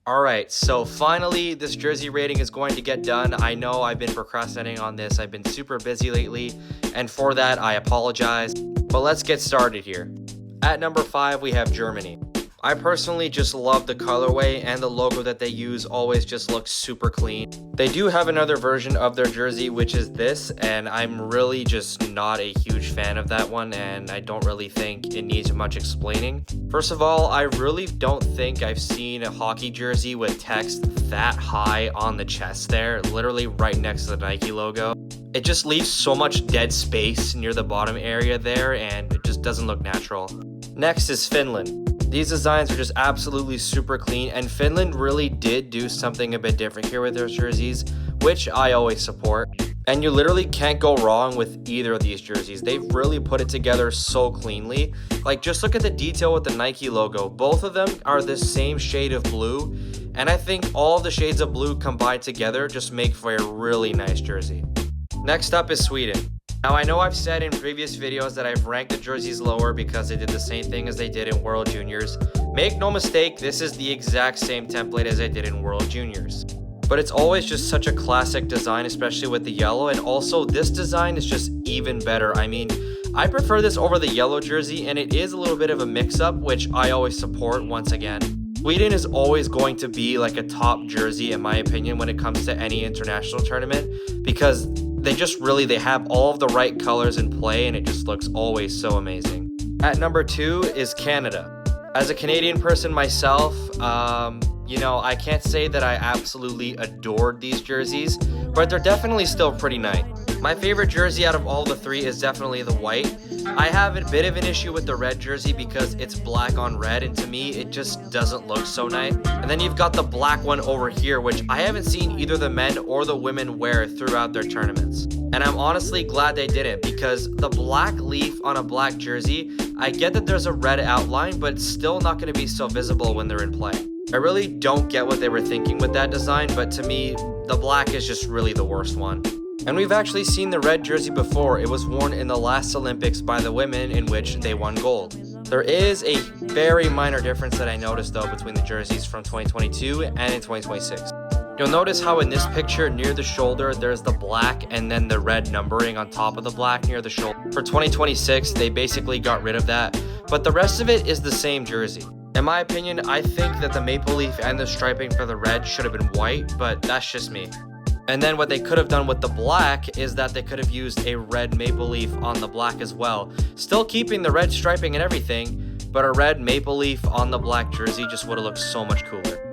Alright, so finally this jersey rating is going to get done. I know I've been procrastinating on this. I've been super busy lately, and for that I apologize. But let's get started here. At number 5 we have Germany. I personally just love the colorway, and the logo that they use always just looks super clean. They do have another version of their jersey, which is this, and I'm really just not a huge fan of that one, and I don't really think it needs much explaining. First of all, I really don't think I've seen a hockey jersey with text that high on the chest there, literally right next to the Nike logo. It just leaves so much dead space near the bottom area there, and it just doesn't look natural. Next is Finland. These designs are just absolutely super clean, and Finland really did do something a bit different here with their jerseys, which I always support. And you literally can't go wrong with either of these jerseys. They've really put it together so cleanly. Like, just look at the detail with the Nike logo. Both of them are the same shade of blue, and I think all the shades of blue combined together just make for a really nice jersey. Next up is Sweden. Now, I know I've said in previous videos that I've ranked the jerseys lower because they did the same thing as they did in World Juniors. Make no mistake, this is the exact same template as they did in World Juniors. But it's always just such a classic design, especially with the yellow, and also this design is just even better. I mean, I prefer this over the yellow jersey, and it is a little bit of a mix-up, which I always support once again. Sweden is always going to be like a top jersey, in my opinion, when it comes to any international tournament, because they have all of the right colors in play, and it just looks always so amazing. At number 2 is Canada. As a Canadian person myself, I can't say that I absolutely adored these jerseys, but they're definitely still pretty nice. My favorite jersey out of all the three is definitely the white. I have a bit of an issue with the red jersey because it's black on red, and to me it just doesn't look so nice. And then you've got the black one over here, which I haven't seen either the men or the women wear throughout their tournaments. And I'm honestly glad they didn't, because the black leaf on a black jersey, I get that there's a red outline, but it's still not going to be so visible when they're in play. I really don't get what they were thinking with that design, but to me, the black is just really the worst one. And we've actually seen the red jersey before. It was worn in the last Olympics by the women, in which they won gold. There is a very minor difference that I noticed though between the jerseys from 2022 and in 2026. You'll notice how in this picture near the shoulder there's the black and then the red numbering on top of the black near the shoulder. For 2026 they basically got rid of that, but the rest of it is the same jersey. In my opinion, I think that the maple leaf and the striping for the red should have been white, but that's just me. And then what they could have done with the black is that they could have used a red maple leaf on the black as well. Still keeping the red striping and everything, but a red maple leaf on the black jersey just would have looked so much cooler.